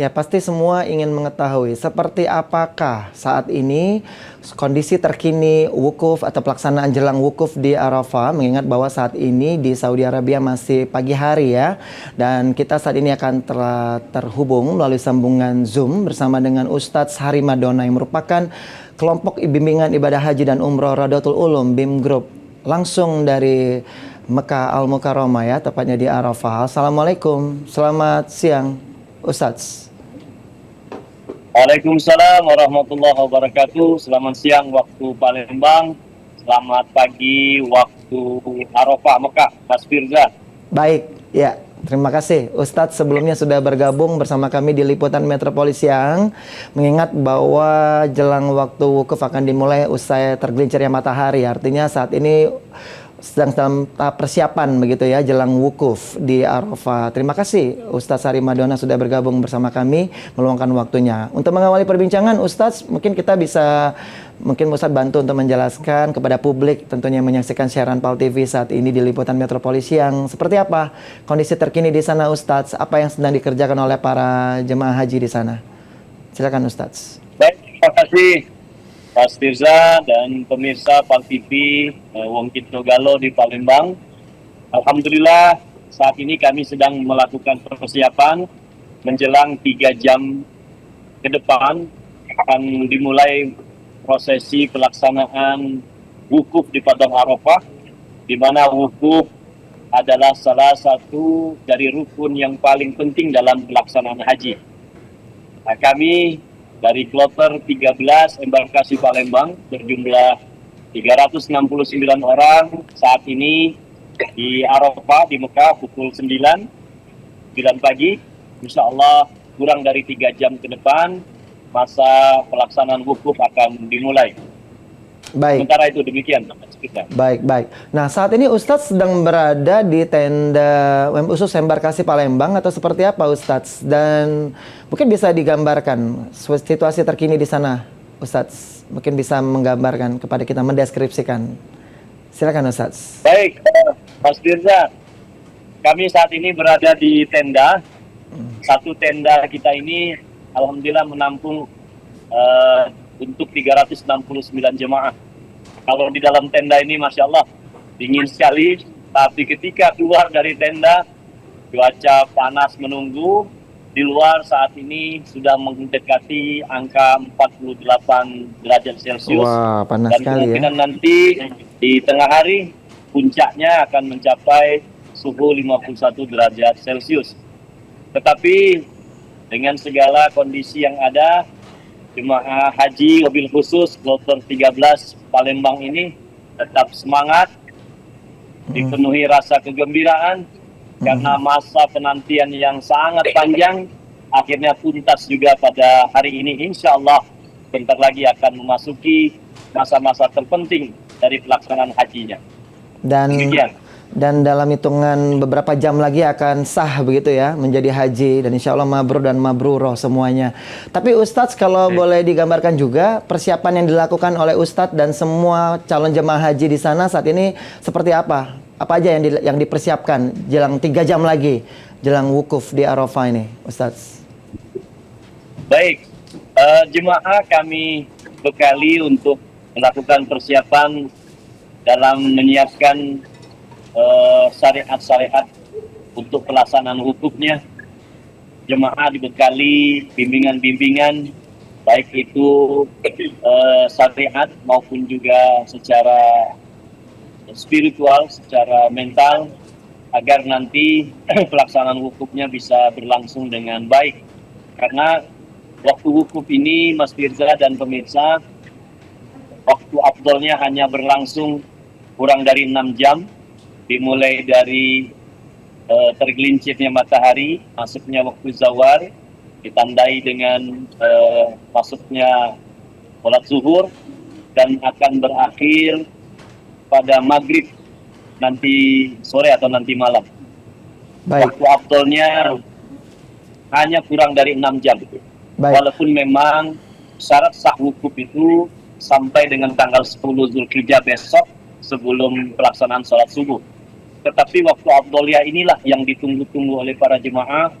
Ya, pasti semua ingin mengetahui seperti apakah saat ini kondisi terkini wukuf atau pelaksanaan jelang wukuf di Arafah, mengingat bahwa saat ini di Saudi Arabia masih pagi hari ya. Dan kita saat ini akan terhubung melalui sambungan Zoom bersama dengan Ustadz Hari Madona yang merupakan kelompok bimbingan ibadah haji dan umroh Radatul Ulum BIM Group, langsung dari Mekah Al Mukarramah ya, tepatnya di Arafah. Assalamualaikum, selamat siang Ustadz. Waalaikumsalam warahmatullahi wabarakatuh. Selamat siang waktu Palembang. Selamat pagi waktu Arafah Mekah, Mas Firza. Baik, ya. Terima kasih Ustadz sebelumnya sudah bergabung bersama kami di Liputan Metropolis Siang. Mengingat bahwa jelang waktu wukuf akan dimulai usai tergelincirnya matahari. Artinya saat ini sedang dalam tahap persiapan begitu ya jelang wukuf di Arafah. Terima kasih Ustadz Hari Madona sudah bergabung bersama kami meluangkan waktunya. Untuk mengawali perbincangan Ustadz, mungkin Ustadz bantu untuk menjelaskan kepada publik tentunya yang menyaksikan siaran PAL TV saat ini di Liputan Metropolis Siang, seperti apa kondisi terkini di sana Ustadz, apa yang sedang dikerjakan oleh para jemaah haji di sana. Silakan Ustadz. Baik, terima kasih Mas Firza dan pemirsa PAL TV Wong Kito Galo di Palembang. Alhamdulillah saat ini kami sedang melakukan persiapan menjelang 3 jam ke depan akan dimulai prosesi pelaksanaan wukuf di Padang Arafah, di mana wukuf adalah salah satu dari rukun yang paling penting dalam pelaksanaan haji. Nah, kami dari kloter 13 embarkasi Palembang berjumlah 369 orang saat ini di Arafah di Mekah pukul 9 pagi. Insya Allah kurang dari 3 jam ke depan masa pelaksanaan wukuf akan dimulai. Baik. Sementara itu demikian. Baik. Nah, saat ini Ustadz sedang berada di tenda khusus embarkasi Palembang atau seperti apa Ustadz? Dan mungkin bisa digambarkan situasi terkini di sana Ustadz. Mungkin bisa menggambarkan kepada kita, mendeskripsikan. Silakan Ustadz. Baik, Mas Firza. Kami saat ini berada di tenda. Satu tenda kita ini alhamdulillah menampung untuk 369 jemaah. Kalau di dalam tenda ini Masya Allah dingin sekali, tapi ketika keluar dari tenda cuaca panas menunggu. Di luar saat ini sudah mendekati angka 48 derajat Celcius. Wah, panas dan sekali kemungkinan ya. nanti di tengah hari puncaknya akan mencapai suhu 51 derajat Celcius. Tetapi dengan segala kondisi yang ada, jemaah haji mobil khusus kloter 13 Palembang ini tetap semangat, dipenuhi rasa kegembiraan karena masa penantian yang sangat panjang akhirnya tuntas juga pada hari ini. Insya Allah bentar lagi akan memasuki masa-masa terpenting dari pelaksanaan hajinya. Dan dalam hitungan beberapa jam lagi akan sah begitu ya, menjadi haji, dan insya Allah mabrur dan mabruroh semuanya. Tapi Ustadz kalau boleh digambarkan juga persiapan yang dilakukan oleh Ustadz dan semua calon jemaah haji di sana saat ini seperti apa? Apa aja yang dipersiapkan jelang 3 jam lagi jelang wukuf di Arafah ini Ustadz? Baik, jemaah kami bekali untuk melakukan persiapan dalam menyiapkan syariat-syariat untuk pelaksanaan wukufnya. Jemaah dibekali bimbingan-bimbingan baik itu syariat maupun juga secara spiritual, secara mental, agar nanti pelaksanaan wukufnya bisa berlangsung dengan baik. Karena waktu wukuf ini Mas Firza dan pemirsa, waktu afdolnya hanya berlangsung kurang dari 6 jam, dimulai dari tergelincirnya matahari, masuknya waktu zawal, ditandai dengan masuknya sholat zuhur, dan akan berakhir pada maghrib nanti sore atau nanti malam. Baik. Waktu afdolnya hanya kurang dari 6 jam. Baik. Walaupun memang syarat sah wukuf itu sampai dengan tanggal 10 Zulhijjah besok sebelum pelaksanaan sholat subuh. Tetapi waktu afdolnya inilah yang ditunggu-tunggu oleh para jemaah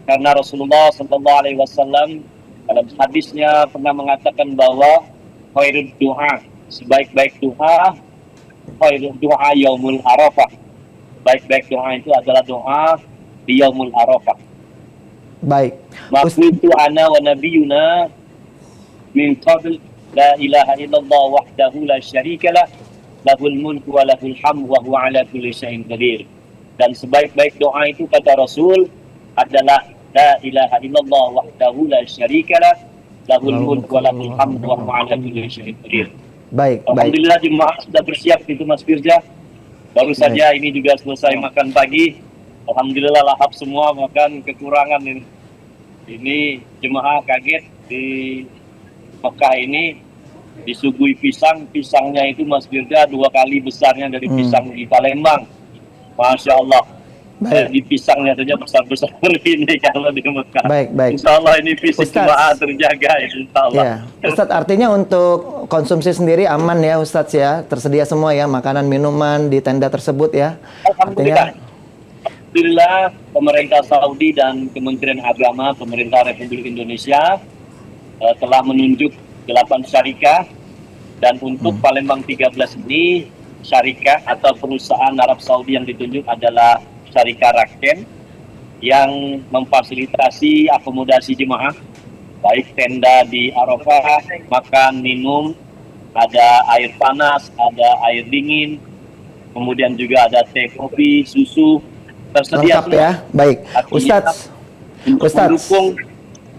Karena Rasulullah Shallallahu Alaihi Wasallam dalam hadisnya pernah mengatakan bahwa khairul du'a, sebaik-baik doa, khairul du'a yaumul arafah. Baik-baik doa itu adalah doa di yaumul arafah. Baik. Maqultu ana wa nabiyuna min qabl la ilaha illallah wahdahu la syarikalah lahul mulku wa lahul hamdu wa huwa ala kulli syai'in qadir. Dan sebaik-baik doa itu kata Rasul adalah la ilaha illallah wahdahu la syarikalah lahul mulku wa lahul hamdu wa huwa ala kulli syai'in qadir. Baik, baik. Alhamdulillah jemaah sudah bersiap itu Mas Firza. Baru saja ini juga selesai makan pagi. Alhamdulillah lahap semua, makan kekurangan ini. Ini jemaah kaget di Mekah ini disuguhi pisang. Pisangnya itu Mas Firza 2 kali besarnya dari pisang di Palembang. Masya Allah. Di pisangnya saja besar-besar ini kalau di Mekah. Baik, baik. Insya Allah ini fisik jemaah terjaga. Insya Allah. Ya. Ustadz, artinya untuk konsumsi sendiri aman ya Ustadz ya? Tersedia semua ya makanan, minuman di tenda tersebut ya? Alhamdulillah. Alhamdulillah pemerintah Saudi dan Kementerian Agama Pemerintah Republik Indonesia telah menunjuk 8 syarikah, dan untuk Palembang 13 ini syarikah atau perusahaan Arab Saudi yang ditunjuk adalah Syarikah Raken yang memfasilitasi akomodasi jemaah, baik tenda di Arafah, makan, minum, ada air panas, ada air dingin, kemudian juga ada teh, kopi, susu, tersedia lengkap semua. ya. Baik. Artinya, untuk Ustadz. mendukung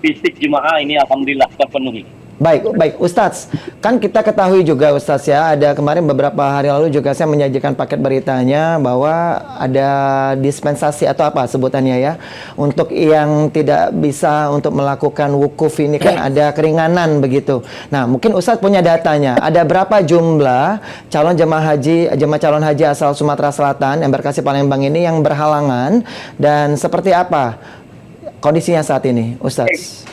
fisik jemaah ini alhamdulillah terpenuhi. Baik, baik. Ustadz, kan kita ketahui juga Ustadz ya, ada kemarin beberapa hari lalu juga saya menyajikan paket beritanya bahwa ada dispensasi atau apa sebutannya ya, untuk yang tidak bisa untuk melakukan wukuf ini kan ada keringanan begitu. Nah, mungkin Ustadz punya datanya, ada berapa jumlah calon jemaah calon haji asal Sumatera Selatan yang berkasi Palembang ini yang berhalangan, dan seperti apa kondisinya saat ini, Ustadz?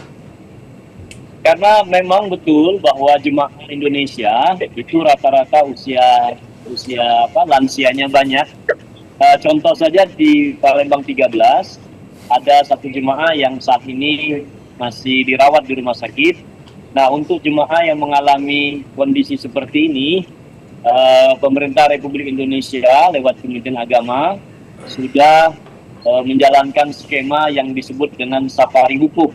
Karena memang betul bahwa jemaah Indonesia itu rata-rata usia lansianya banyak. Contoh saja di Palembang 13 ada satu jemaah yang saat ini masih dirawat di rumah sakit. Nah, untuk jemaah yang mengalami kondisi seperti ini, pemerintah Republik Indonesia lewat Kementerian Agama sudah menjalankan skema yang disebut dengan safari wukuf.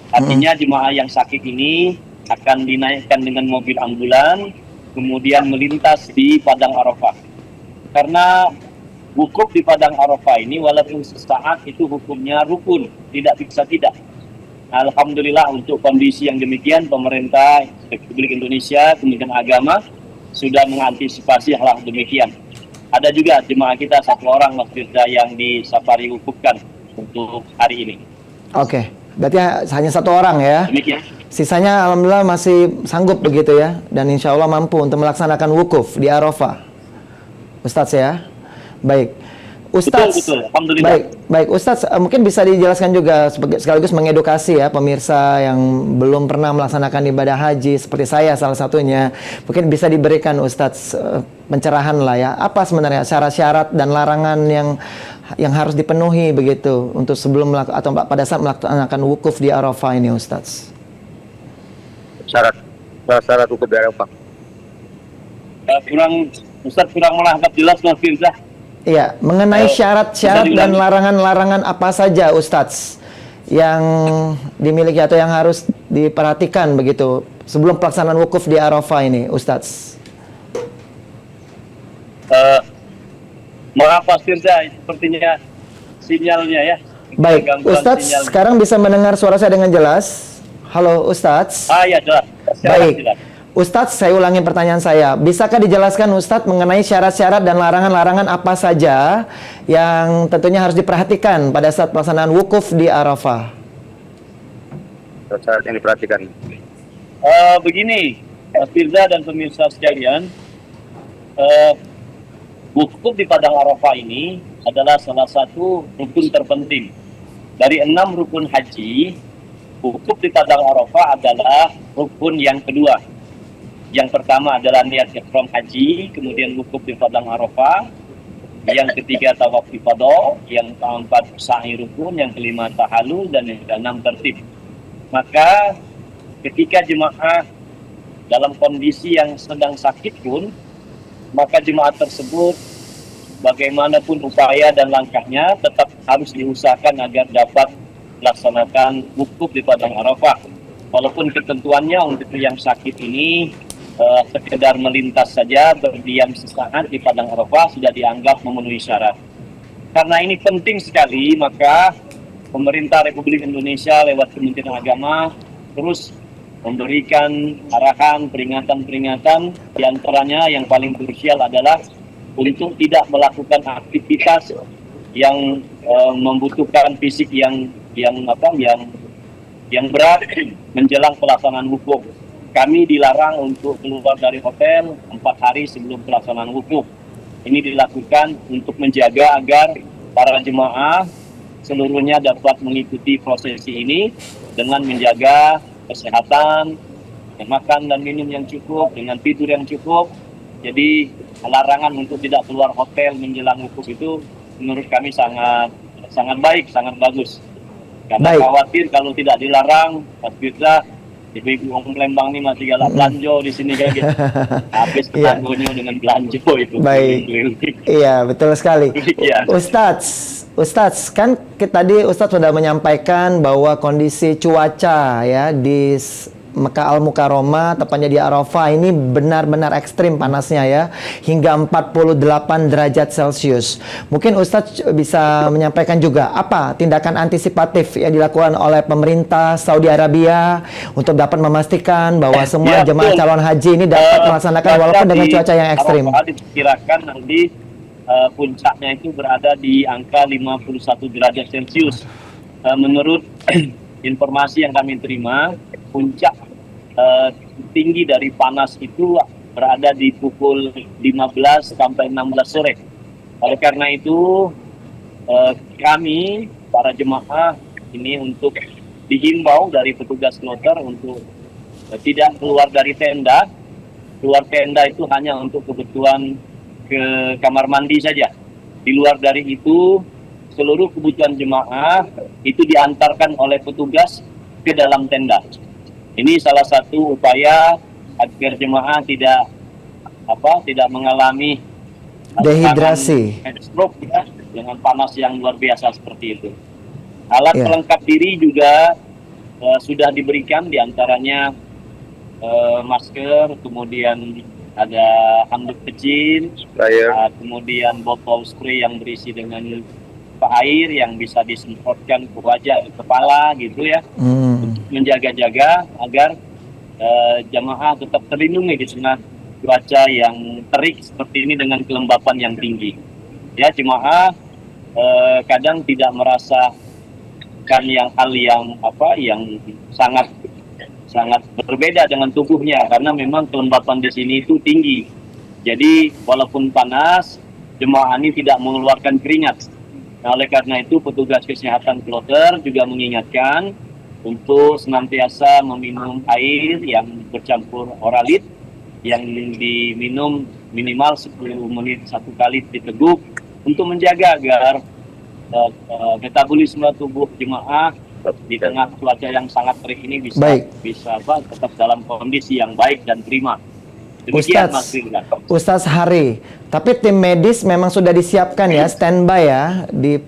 Artinya jemaah yang sakit ini akan dinaikkan dengan mobil ambulan, kemudian melintas di Padang Arafah. Karena wukuf di Padang Arafah ini walaupun sesaat itu hukumnya rukun, tidak bisa tidak. Alhamdulillah untuk kondisi yang demikian pemerintah Republik Indonesia, Kementerian Agama sudah mengantisipasi hal demikian. Ada juga jemaah kita 1 orang Mas Firza yang disafari wukufkan untuk hari ini. Oke. Berarti hanya 1 orang ya. Demikian. Sisanya alhamdulillah masih sanggup begitu ya, dan insya Allah mampu untuk melaksanakan wukuf di Arafah, Ustadz ya. Baik, Ustadz. Betul. Alhamdulillah. Baik, Ustadz. Mungkin bisa dijelaskan juga sekaligus mengedukasi ya pemirsa yang belum pernah melaksanakan ibadah haji seperti saya salah satunya. Mungkin bisa diberikan Ustadz pencerahan lah ya. Apa sebenarnya syarat-syarat dan larangan yang harus dipenuhi begitu untuk sebelum atau pada saat melaksanakan wukuf di Arafah ini, Ustadz? Syarat wukuf di Arafah. Ustadz kurang menangkap jelas Mas Firza. Iya, mengenai syarat-syarat dan larangan-larangan apa saja Ustadz yang dimiliki atau yang harus diperhatikan begitu sebelum pelaksanaan wukuf di Arafah ini, Ustadz? Maaf Mas Firza, sepertinya sinyalnya ya. Baik, Ustadz sinyal. Sekarang bisa mendengar suara saya dengan jelas? Halo Ustadz. Ya jelas. Baik, Ustadz saya ulangi pertanyaan saya. Bisakah dijelaskan Ustadz mengenai syarat-syarat dan larangan-larangan apa saja yang tentunya harus diperhatikan pada saat pelaksanaan wukuf di Arafah? Syarat yang diperhatikan. Begini, Mas Firza dan pemirsa sekalian, wukuf di Padang Arafah ini adalah salah satu rukun terpenting. Dari 6 rukun haji, wukuf di Padang Arafah adalah rukun yang kedua. Yang pertama adalah niat ihram haji, kemudian wukuf di Padang Arafah. yang ketiga tawaf ifadah, yang keempat sa'i rukun, yang kelima tahallul, dan yang keenam tertib. Maka ketika jemaah dalam kondisi yang sedang sakit pun, maka jemaah tersebut bagaimanapun upaya dan langkahnya tetap harus diusahakan agar dapat melaksanakan wukuf di Padang Arafah. Walaupun ketentuannya untuk yang sakit ini sekedar melintas saja, berdiam sesaat di Padang Arafah sudah dianggap memenuhi syarat. Karena ini penting sekali, maka pemerintah Republik Indonesia lewat Kementerian Agama terus memberikan arahan, peringatan-peringatan, diantaranya yang paling krusial adalah untuk tidak melakukan aktivitas yang membutuhkan fisik yang berat menjelang pelaksanaan wukuf. Kami dilarang untuk keluar dari hotel 4 hari sebelum pelaksanaan wukuf. Ini dilakukan untuk menjaga agar para jemaah seluruhnya dapat mengikuti prosesi ini dengan menjaga kesehatan, makan dan minum yang cukup, dengan tidur yang cukup. Jadi larangan untuk tidak keluar hotel menjelang wukuf itu menurut kami sangat baik, sangat bagus. Karena khawatir kalau tidak dilarang, Alhamdulillah ibu-ibu orang Palembang ini masih galak belanja di sini kayak gitu. Habis ketangguhnya dengan belanja itu. Baik. Iya, betul sekali. Ustadz, kan tadi Ustadz sudah menyampaikan bahwa kondisi cuaca ya di Mekah Al-Mukarramah, tepatnya di Arafah ini benar-benar ekstrim panasnya ya, hingga 48 derajat Celcius. Mungkin Ustadz bisa menyampaikan juga apa tindakan antisipatif yang dilakukan oleh pemerintah Saudi Arabia untuk dapat memastikan bahwa semua jemaah calon haji ini dapat melaksanakan walaupun dengan cuaca yang ekstrim. Arafah diperkirakan nanti puncaknya itu berada di angka 51 derajat Celcius. Menurut informasi yang kami terima, puncak tinggi dari panas itu berada di pukul 15 sampai 16 sore. Oleh karena itu, kami, para jemaah ini untuk dihimbau dari petugas kloter untuk tidak keluar dari tenda. Keluar tenda itu hanya untuk kebutuhan ke kamar mandi saja. Di luar dari itu, seluruh kebutuhan jemaah itu diantarkan oleh petugas ke dalam tenda. Ini salah satu upaya agar jemaah tidak mengalami dehidrasi, stroke ya, dengan panas yang luar biasa seperti itu. Alat pelengkap diri juga sudah diberikan, diantaranya masker, kemudian ada handuk kecil, kemudian botol spray yang berisi dengan air yang bisa disemprotkan ke wajah, ke kepala gitu ya, untuk menjaga-jaga agar jamaah tetap terlindungi di tengah cuaca yang terik seperti ini dengan kelembapan yang tinggi. Ya, jemaah kadang tidak merasakan hal yang sangat berbeda dengan tubuhnya karena memang kelembapan di sini itu tinggi. Jadi walaupun panas, jemaah ini tidak mengeluarkan keringat. Nah, oleh karena itu petugas kesehatan kloter juga mengingatkan untuk senantiasa meminum air yang bercampur oralit yang diminum minimal 10 menit satu kali diteguk untuk menjaga agar metabolisme tubuh jemaah di tengah cuaca yang sangat terik ini bisa tetap dalam kondisi yang baik dan prima. Demikian, Ustadz Hari, tapi tim medis memang sudah disiapkan ya, standby ya di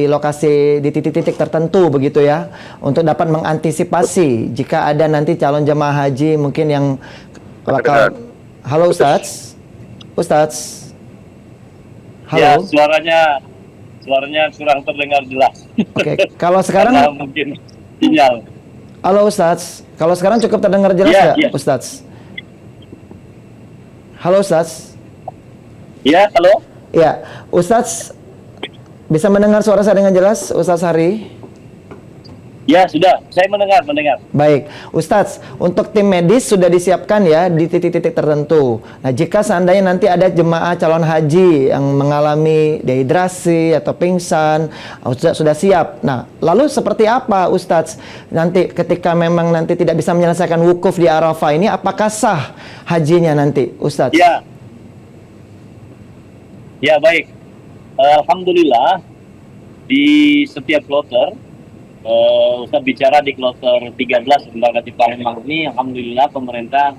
lokasi di titik-titik tertentu begitu ya, untuk dapat mengantisipasi jika ada nanti calon jemaah haji mungkin yang bakal. Halo Ustadz, halo. Ya, suaranya kurang terdengar jelas. Oke, kalau sekarang mungkin sinyal. Halo Ustadz, kalau sekarang cukup terdengar jelas nggak, Ustadz? Halo Ustadz. Ya, halo. Ya, Ustadz bisa mendengar suara saya dengan jelas, Ustadz Hari? Ya, sudah. Saya mendengar. Baik, Ustadz, untuk tim medis sudah disiapkan ya di titik-titik tertentu. Nah, jika seandainya nanti ada jemaah calon haji yang mengalami dehidrasi atau pingsan, sudah siap. Nah, lalu seperti apa Ustadz nanti ketika memang nanti tidak bisa menyelesaikan wukuf di Arafah ini, apakah sah hajinya nanti, Ustadz? Ya, baik. Alhamdulillah di setiap kloter, saya bicara di kloter 13 Lembaga di Palembang ini, alhamdulillah pemerintah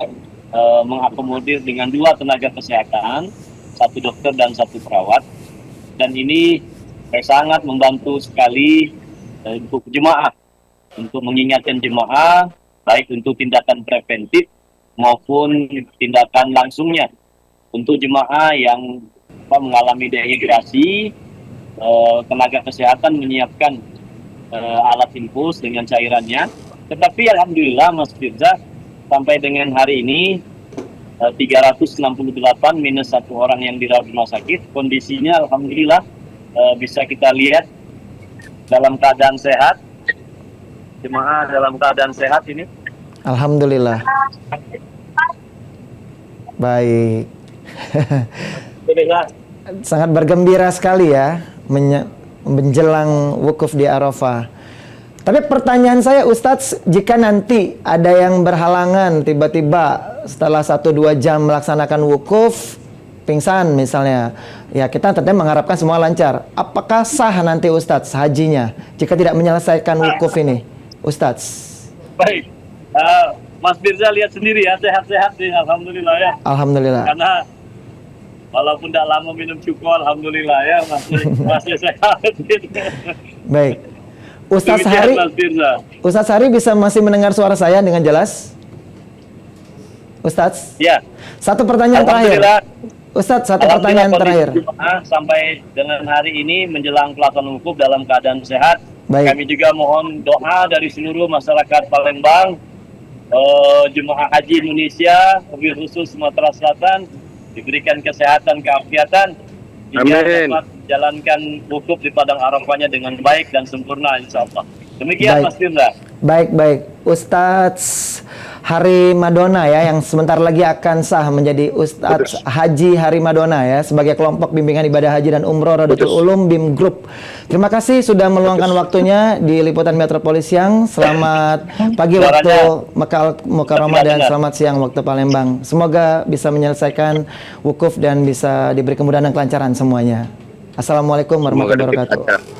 mengakomodir dengan 2 tenaga kesehatan, 1 dokter dan 1 perawat, dan ini sangat membantu sekali untuk jemaah, untuk mengingatkan jemaah baik untuk tindakan preventif maupun tindakan langsungnya. Untuk jemaah yang mengalami dehidrasi, tenaga kesehatan menyiapkan alat infus dengan cairannya. Tetapi alhamdulillah Mas Firza, sampai dengan hari ini 368 minus 1 orang yang dirawat rumah sakit. Kondisinya alhamdulillah bisa kita lihat dalam keadaan sehat. Jemaah dalam keadaan sehat ini. Alhamdulillah. Baik. Alhamdulillah. Sangat bergembira sekali ya menjelang wukuf di Arafah. Tapi pertanyaan saya Ustadz, jika nanti ada yang berhalangan tiba-tiba setelah 1-2 jam melaksanakan wukuf pingsan misalnya, ya kita tentunya mengharapkan semua lancar. Apakah sah nanti Ustadz hajinya jika tidak menyelesaikan wukuf ini, Ustadz? Baik, Mas Firza lihat sendiri ya, sehat-sehat nih, alhamdulillah ya. Alhamdulillah. Karena walaupun tidak lama minum cukup, alhamdulillah ya masih sehat. Baik, Ustadz Hari, Ustadz Hari masih mendengar suara saya dengan jelas? Ustadz? Ya. Satu pertanyaan terakhir. Ustadz, satu pertanyaan terakhir. Sampai dengan hari ini menjelang pelaksanaan wukuf dalam keadaan sehat. Baik. Kami juga mohon doa dari seluruh masyarakat Palembang, jemaah haji Indonesia, lebih khusus Sumatera Selatan, diberikan kesehatan, keafiatan, hingga dapat menjalankan wukuf di padang Arafahnya dengan baik dan sempurna insya Allah. Demikian Baik. Mas Firza. Baik. Ustadz Hari Madona ya, yang sebentar lagi akan sah menjadi Ustadz Haji Hari Madona ya, sebagai kelompok bimbingan ibadah haji dan umroh Radatul Ulum BIM Group. Terima kasih sudah meluangkan waktunya di Liputan Metropolis Siang. Selamat pagi waktu Mekah Mukarramah dan selamat siang waktu Palembang. Semoga bisa menyelesaikan wukuf dan bisa diberi kemudahan dan kelancaran semuanya. Assalamualaikum warahmatullahi wabarakatuh.